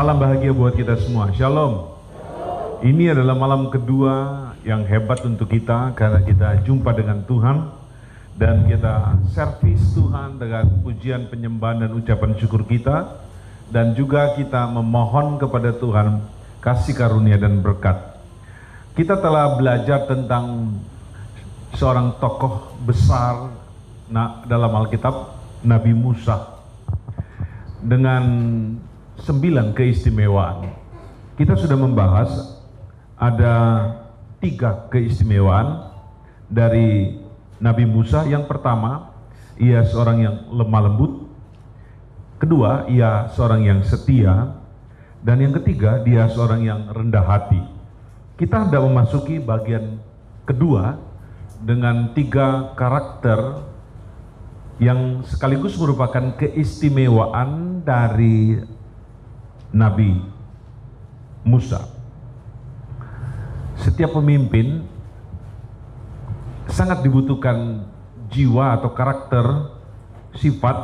Salam bahagia buat kita semua. Shalom. Ini adalah malam kedua yang hebat untuk kita karena kita jumpa dengan Tuhan dan kita servis Tuhan dengan pujian, penyembahan dan ucapan syukur kita, dan juga kita memohon kepada Tuhan kasih karunia dan berkat. Kita telah belajar tentang seorang tokoh besar dalam Alkitab, Nabi Musa, dengan 9 keistimewaan. Kita sudah membahas ada 3 keistimewaan dari Nabi Musa. Yang pertama, ia seorang yang lemah lembut. Kedua, ia seorang yang setia. Dan yang ketiga, dia seorang yang rendah hati. Kita hendak memasuki bagian kedua dengan 3 karakter yang sekaligus merupakan keistimewaan dari Nabi Musa. Setiap pemimpin sangat dibutuhkan jiwa atau karakter, sifat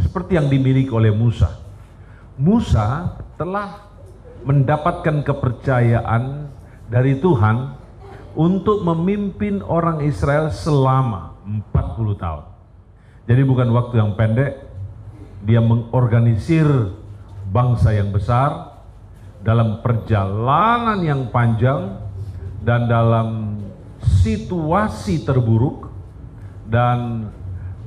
seperti yang dimiliki oleh Musa. Musa telah mendapatkan kepercayaan dari Tuhan untuk memimpin orang Israel selama 40 tahun. Jadi bukan waktu yang pendek, dia mengorganisir bangsa yang besar dalam perjalanan yang panjang dan dalam situasi terburuk dan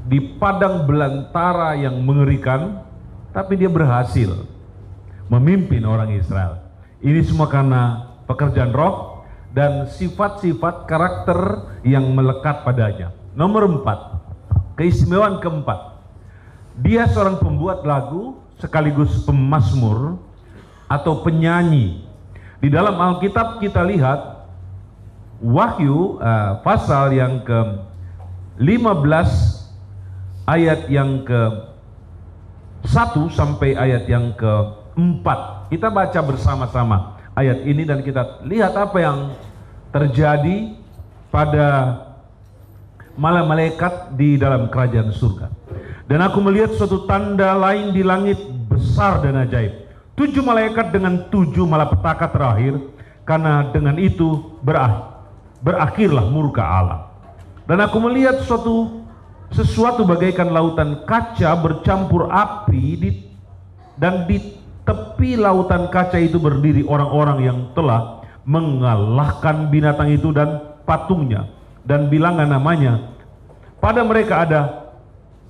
di padang belantara yang mengerikan, tapi dia berhasil memimpin orang Israel. Ini semua karena pekerjaan roh dan sifat-sifat karakter yang melekat padanya. Nomor 4, keistimewaan keempat, dia seorang pembuat lagu sekaligus pemazmur atau penyanyi. Di dalam Alkitab kita lihat Wahyu pasal yang ke-15 ayat yang ke-1 sampai ayat yang ke-4. Kita baca bersama-sama ayat ini dan kita lihat apa yang terjadi pada malaikat di dalam kerajaan surga. Dan aku melihat suatu tanda lain di langit besar dan ajaib. 7 malaikat dengan 7 malapetaka terakhir, karena dengan itu berakhirlah murka Allah. Dan aku melihat sesuatu bagaikan lautan kaca bercampur api dan di tepi lautan kaca itu berdiri orang-orang yang telah mengalahkan binatang itu dan patungnya, dan bilangan namanya pada mereka ada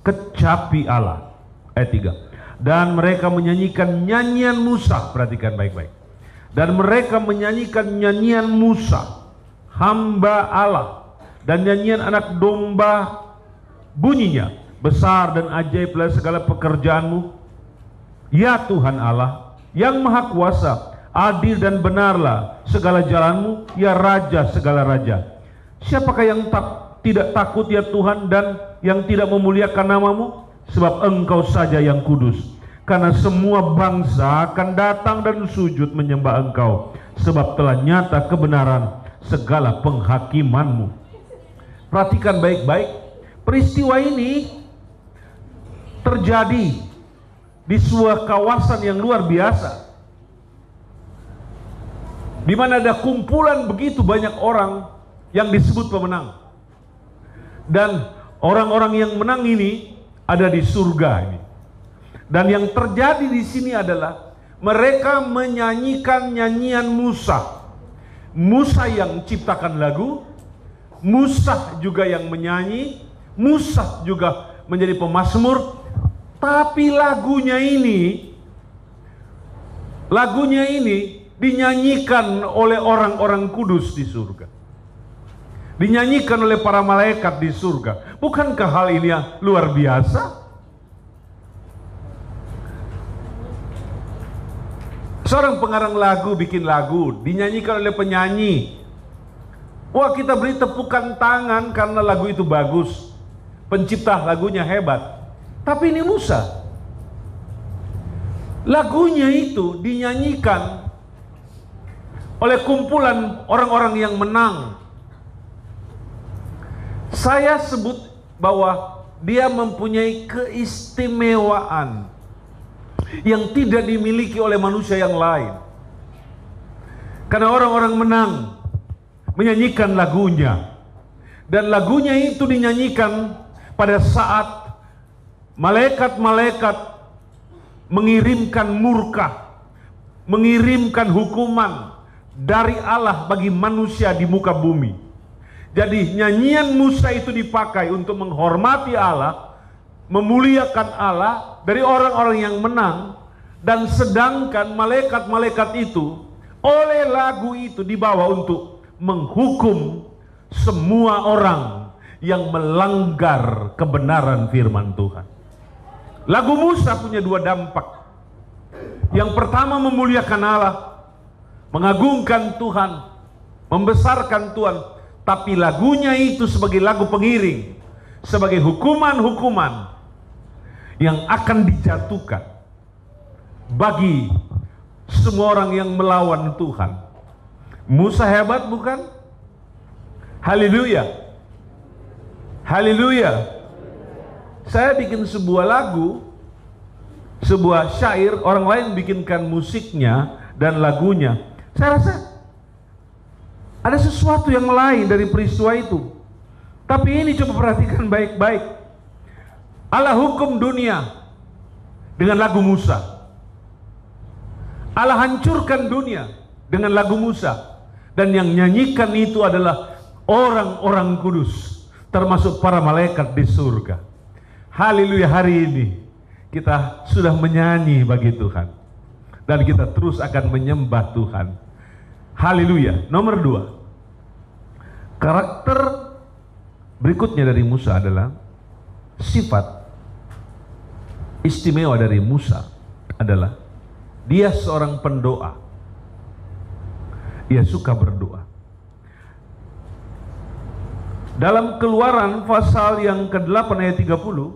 kecapi Allah. Ayat 3. Dan mereka menyanyikan nyanyian Musa, perhatikan baik-baik. Dan mereka menyanyikan nyanyian Musa, hamba Allah, dan nyanyian anak domba, bunyinya, besar dan ajaiblah segala pekerjaanmu, ya Tuhan Allah, yang maha kuasa, adil dan benarlah segala jalanmu, ya Raja segala raja. Siapakah yang tidak takut ya Tuhan, dan yang tidak memuliakan namamu? Sebab Engkau saja yang kudus. Karena semua bangsa akan datang dan sujud menyembah Engkau, sebab telah nyata kebenaran segala penghakimanmu. Perhatikan baik-baik, peristiwa ini terjadi di sebuah kawasan yang luar biasa, di mana ada kumpulan begitu banyak orang yang disebut pemenang. Dan orang-orang yang menang ini ada di surga ini. Dan yang terjadi di sini adalah mereka menyanyikan nyanyian Musa. Musa yang ciptakan lagu, Musa juga yang menyanyi, Musa juga menjadi pemazmur. Tapi lagunya ini dinyanyikan oleh orang-orang kudus di surga, dinyanyikan oleh para malaikat di surga. Bukankah hal ini yang luar biasa? Seorang pengarang lagu bikin lagu, dinyanyikan oleh penyanyi. Wah, kita beri tepukan tangan karena lagu itu bagus, pencipta lagunya hebat. Tapi ini Musa, lagunya itu dinyanyikan oleh kumpulan orang-orang yang menang. Saya sebut bahwa dia mempunyai keistimewaan. yang tidak dimiliki oleh manusia yang lain. Karena orang-orang menang menyanyikan lagunya, dan lagunya itu dinyanyikan pada saat malaikat-malaikat mengirimkan murka, mengirimkan hukuman dari Allah bagi manusia di muka bumi. Jadi nyanyian Musa itu dipakai untuk menghormati Allah, memuliakan Allah dari orang-orang yang menang, dan sedangkan malaikat-malaikat itu oleh lagu itu dibawa untuk menghukum semua orang yang melanggar kebenaran firman Tuhan. Lagu Musa punya dua dampak. Yang pertama memuliakan Allah, mengagungkan Tuhan, membesarkan Tuhan. Tapi lagunya itu sebagai lagu pengiring, sebagai hukuman-hukuman yang akan dijatuhkan bagi semua orang yang melawan Tuhan. Musa hebat bukan? Haleluya. Haleluya. Saya bikin sebuah lagu, sebuah syair, orang lain bikinkan musiknya dan lagunya. Saya rasa ada sesuatu yang lain dari peristiwa itu. Tapi ini coba perhatikan baik-baik. Allah hukum dunia dengan lagu Musa. Allah hancurkan dunia dengan lagu Musa. Dan yang nyanyikan itu adalah orang-orang kudus, termasuk para malaikat di surga. Haleluya, hari ini kita sudah menyanyi bagi Tuhan. Dan kita terus akan menyembah Tuhan. Haleluya. Nomor 2. Karakter berikutnya dari Musa adalah sifat istimewa dari Musa adalah dia seorang pendoa. Dia suka berdoa. Dalam Keluaran pasal yang ke-8 ayat 30,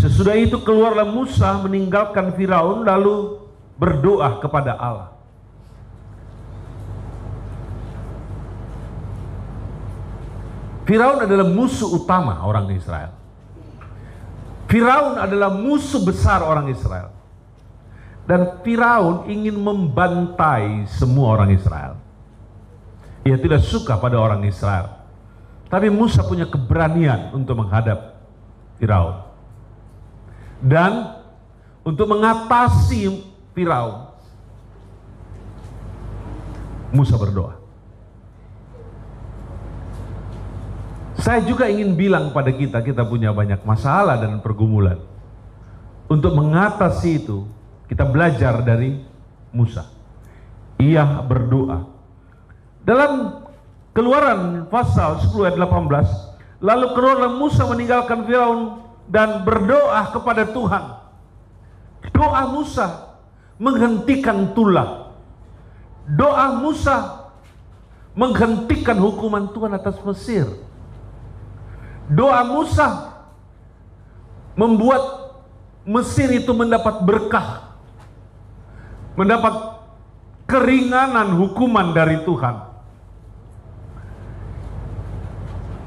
sesudah itu keluarlah Musa meninggalkan Firaun lalu berdoa kepada Allah. Firaun adalah musuh utama orang Israel. Firaun adalah musuh besar orang Israel. Dan Firaun ingin membantai semua orang Israel. Ia tidak suka pada orang Israel. Tapi Musa punya keberanian untuk menghadap Firaun. Dan untuk mengatasi Firaun, Musa berdoa. Saya juga ingin bilang pada kita punya banyak masalah dan pergumulan. Untuk mengatasi itu, kita belajar dari Musa. Ia berdoa. Dalam Keluaran pasal 10 ayat 18, lalu keluarlah Musa meninggalkan Firaun dan berdoa kepada Tuhan. Doa Musa menghentikan tulah. Doa Musa menghentikan hukuman Tuhan atas Mesir. Doa Musa membuat Mesir itu mendapat berkah, mendapat keringanan hukuman dari Tuhan.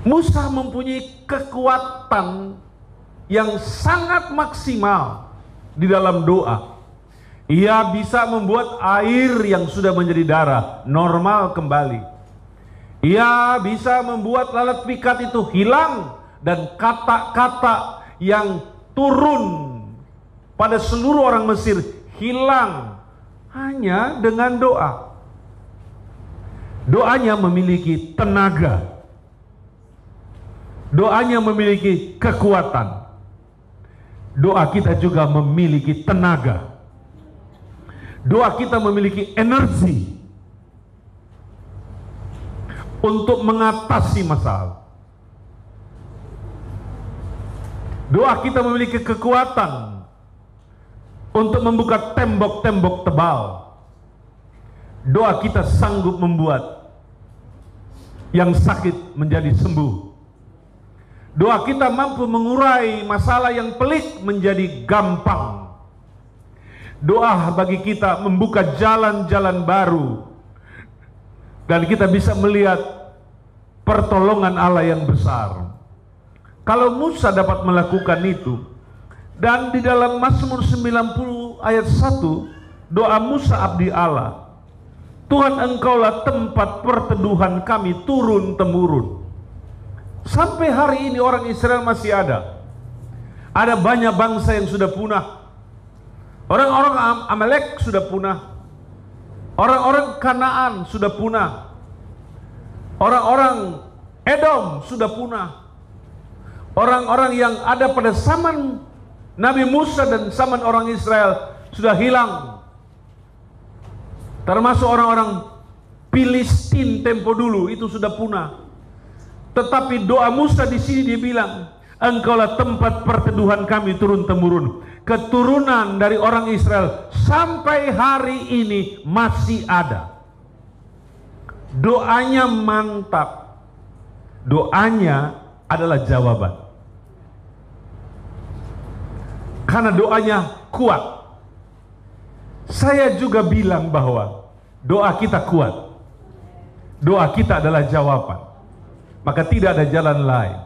Musa mempunyai kekuatan yang sangat maksimal di dalam doa. Ia bisa membuat air yang sudah menjadi darah normal kembali. Ia bisa membuat lalat pikat itu hilang, dan kata-kata yang turun pada seluruh orang Mesir hilang hanya dengan doa. Doanya memiliki tenaga. Doanya memiliki kekuatan. Doa kita juga memiliki tenaga. Doa kita memiliki energi untuk mengatasi masalah. Doa kita memiliki kekuatan untuk membuka tembok-tembok tebal. Doa kita sanggup membuat yang sakit menjadi sembuh. Doa kita mampu mengurai masalah yang pelik menjadi gampang. Doa bagi kita membuka jalan-jalan baru, dan kita bisa melihat pertolongan Allah yang besar. Kalau Musa dapat melakukan itu, Dan di dalam Mazmur 90 ayat 1, doa Musa abdi Allah, Tuhan engkaulah tempat perteduhan kami turun temurun. Sampai hari ini orang Israel masih ada. Ada banyak bangsa yang sudah punah. Orang-orang Amalek sudah punah. Orang-orang Kanaan sudah punah. Orang-orang Edom sudah punah. Orang-orang yang ada pada zaman Nabi Musa dan zaman orang Israel sudah hilang. Termasuk orang-orang Filistin tempo dulu itu sudah punah. Tetapi doa Musa di sini dia bilang, engkaulah tempat perteduhan kami turun temurun. Keturunan dari orang Israel sampai hari ini masih ada. Doanya mantap. Doanya adalah jawaban. Karena doanya kuat. Saya juga bilang bahwa doa kita kuat. Doa kita adalah jawaban. Maka tidak ada jalan lain.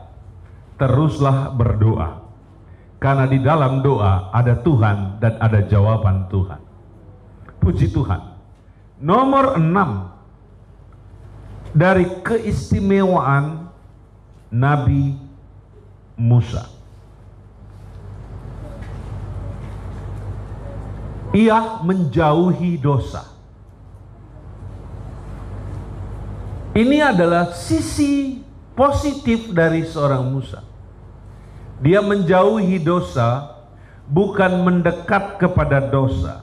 Teruslah berdoa. Karena di dalam doa ada Tuhan dan ada jawaban Tuhan. Puji Tuhan. Nomor 6 dari keistimewaan Nabi Musa. Ia menjauhi dosa. Ini adalah sisi positif dari seorang Musa. Dia menjauhi dosa, bukan mendekat kepada dosa.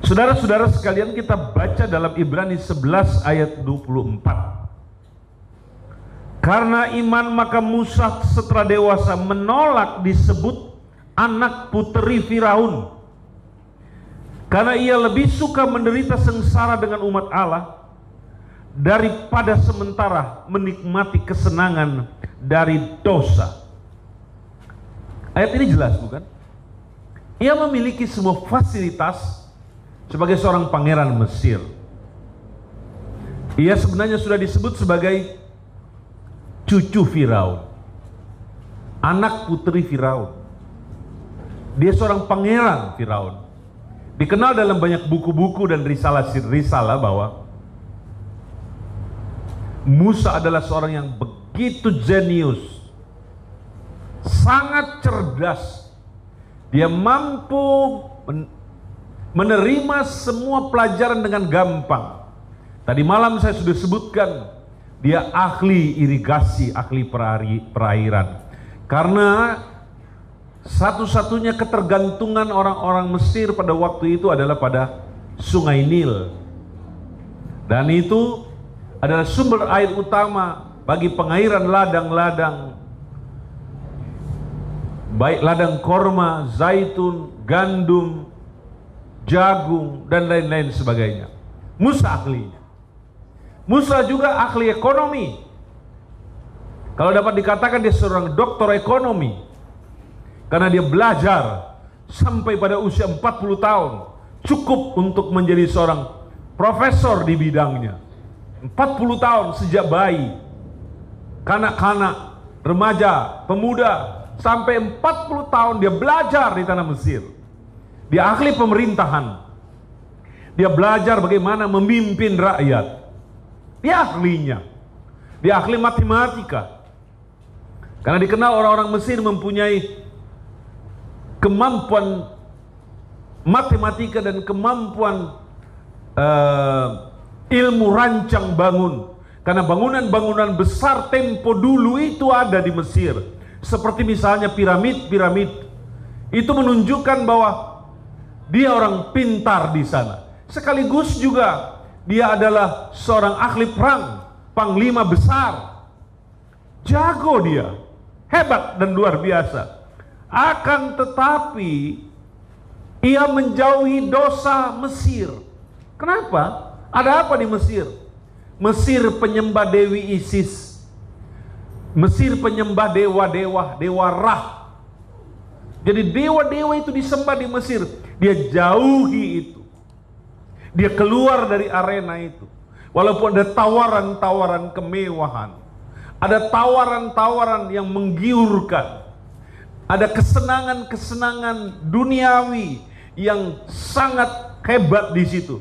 Saudara-saudara sekalian, kita baca dalam Ibrani 11 ayat 24. Karena iman maka Musa setelah dewasa menolak disebut anak puteri Firaun, karena ia lebih suka menderita sengsara dengan umat Allah daripada sementara menikmati kesenangan dari dosa. Ayat ini jelas, bukan? Ia memiliki semua fasilitas sebagai seorang pangeran Mesir. Ia sebenarnya sudah disebut sebagai cucu Firaun, anak putri Firaun. Dia seorang pangeran Firaun. Dikenal dalam banyak buku-buku dan risalah bahwa Musa adalah seorang yang begitu jenius, sangat cerdas. Dia mampu menerima semua pelajaran dengan gampang. Tadi malam saya sudah sebutkan, dia ahli irigasi, ahli perairan. Karena satu-satunya ketergantungan orang-orang Mesir pada waktu itu adalah pada Sungai Nil. Dan itu adalah sumber air utama bagi pengairan ladang-ladang. Baik ladang korma, zaitun, gandum, jagung, dan lain-lain sebagainya. Musa ahlinya. Musa juga ahli ekonomi. Kalau dapat dikatakan dia seorang doktor ekonomi. Karena dia belajar sampai pada usia 40 tahun. Cukup untuk menjadi seorang profesor di bidangnya. 40 tahun sejak bayi, kanak-kanak, remaja, pemuda, sampai 40 tahun dia belajar di tanah Mesir. Dia ahli pemerintahan. Dia belajar bagaimana memimpin rakyat. Dia ahlinya. Dia ahli matematika. Karena dikenal orang-orang Mesir mempunyai kemampuan matematika dan kemampuan ilmu rancang bangun. Karena bangunan-bangunan besar tempo dulu itu ada di Mesir. Seperti misalnya piramid-piramid. Itu menunjukkan bahwa dia orang pintar di sana. Sekaligus juga dia adalah seorang ahli perang, panglima besar. Jago dia, hebat dan luar biasa. Akan tetapi ia menjauhi dosa Mesir. Kenapa? Ada apa di Mesir? Mesir penyembah Dewi Isis. Mesir penyembah dewa-dewa, dewa Ra. Jadi dewa-dewa itu disembah di Mesir. Dia jauhi itu. Dia keluar dari arena itu. Walaupun ada tawaran-tawaran kemewahan, Ada tawaran-tawaran yang menggiurkan. Ada kesenangan-kesenangan duniawi yang sangat hebat di situ.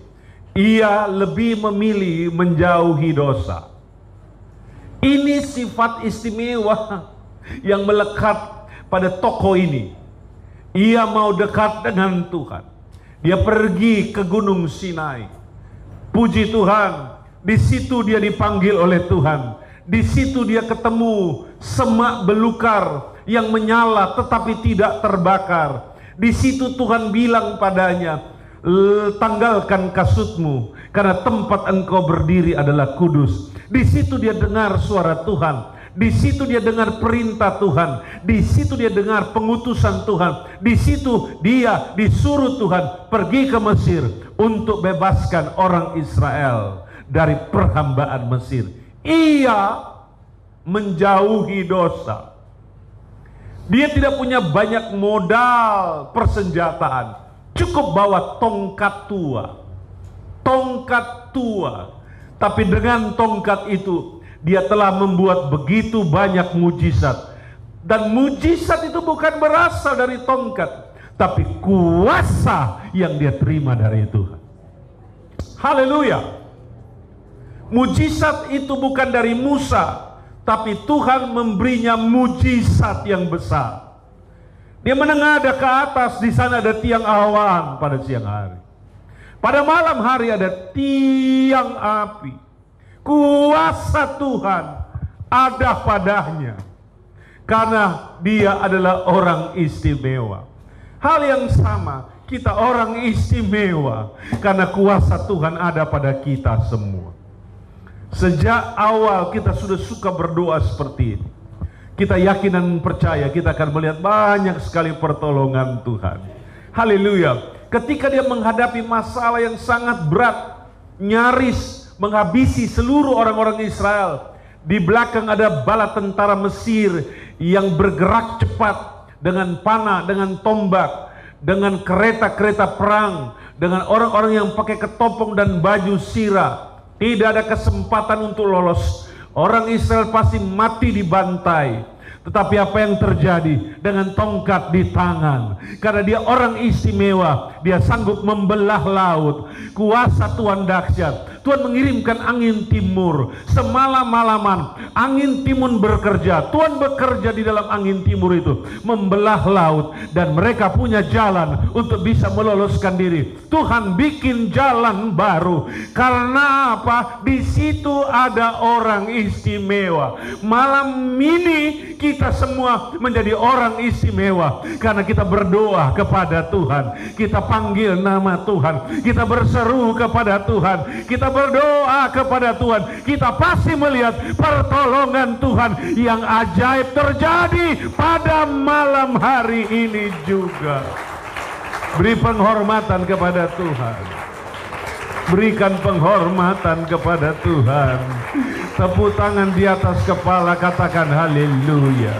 Ia lebih memilih menjauhi dosa. Ini sifat istimewa yang melekat pada tokoh ini. Ia mau dekat dengan Tuhan. Dia pergi ke Gunung Sinai. Puji Tuhan, di situ dia dipanggil oleh Tuhan. Di situ dia ketemu semak belukar yang menyala tetapi tidak terbakar. Di situ Tuhan bilang padanya, tanggalkan kasutmu karena tempat engkau berdiri adalah kudus. Di situ dia dengar suara Tuhan. Di situ dia dengar perintah Tuhan. Di situ dia dengar pengutusan Tuhan. Di situ dia disuruh Tuhan pergi ke Mesir untuk bebaskan orang Israel dari perhambaan Mesir. Ia menjauhi dosa. Dia tidak punya banyak modal persenjataan. Cukup bawa tongkat tua. Tongkat tua. Tapi dengan tongkat itu dia telah membuat begitu banyak mujizat. Dan mujizat itu bukan berasal dari tongkat, tapi kuasa yang dia terima dari Tuhan. Haleluya. Mujizat itu bukan dari Musa, tapi Tuhan memberinya mujizat yang besar. Dia menengadah ke atas, di sana ada tiang awan pada siang hari. Pada malam hari ada tiang api. Kuasa Tuhan ada padanya. Karena dia adalah orang istimewa. Hal yang sama, kita orang istimewa. Karena kuasa Tuhan ada pada kita semua. Sejak awal kita sudah suka berdoa seperti ini. Kita yakin dan percaya kita akan melihat banyak sekali pertolongan Tuhan. Haleluya. Ketika dia menghadapi masalah yang sangat berat, nyaris menghabisi seluruh orang-orang Israel. Di belakang ada bala tentara Mesir yang bergerak cepat dengan panah, dengan tombak, dengan kereta-kereta perang, dengan orang-orang yang pakai ketopong dan baju sirah. Tidak ada kesempatan untuk lolos. Orang Israel pasti mati dibantai. Tetapi apa yang terjadi? Dengan tongkat di tangan. Karena dia orang istimewa, dia sanggup membelah laut. Kuasa Tuhan dahsyat. Tuhan mengirimkan angin timur. Semalam-malaman angin timur bekerja. Tuhan bekerja di dalam angin timur itu, membelah laut. Dan mereka punya jalan untuk bisa meloloskan diri. Tuhan bikin jalan baru. Karena apa? Di situ ada orang istimewa. Malam ini kita semua menjadi orang istimewa karena kita berdoa kepada Tuhan, kita panggil nama Tuhan, kita berseru kepada Tuhan, kita berdoa kepada Tuhan. Kita pasti melihat pertolongan Tuhan yang ajaib terjadi pada malam hari ini juga. Beri penghormatan kepada Tuhan. Berikan penghormatan kepada Tuhan. Tepuk tangan di atas kepala, katakan haleluya.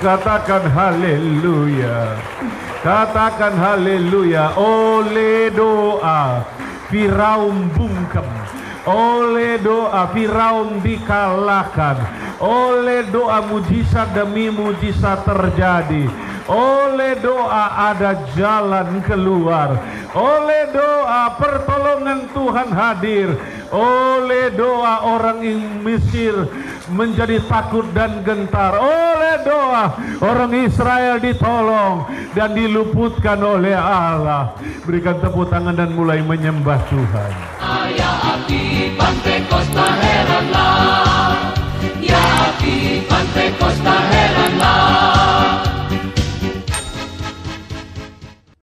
Katakan haleluya. Katakan haleluya. Oleh doa Firaun bungkam. Oleh doa Firaun dikalahkan. Oleh doa mujizat demi mujizat terjadi. Oleh doa ada jalan keluar. Oleh doa pertolongan Tuhan hadir. Oleh doa orang Mesir menjadi takut dan gentar. Oleh doa orang Israel ditolong dan diluputkan oleh Allah. Berikan tepuk tangan dan mulai menyembah Tuhan. Ya api Pantekosta heranlah. Ya api Pantekosta heranlah.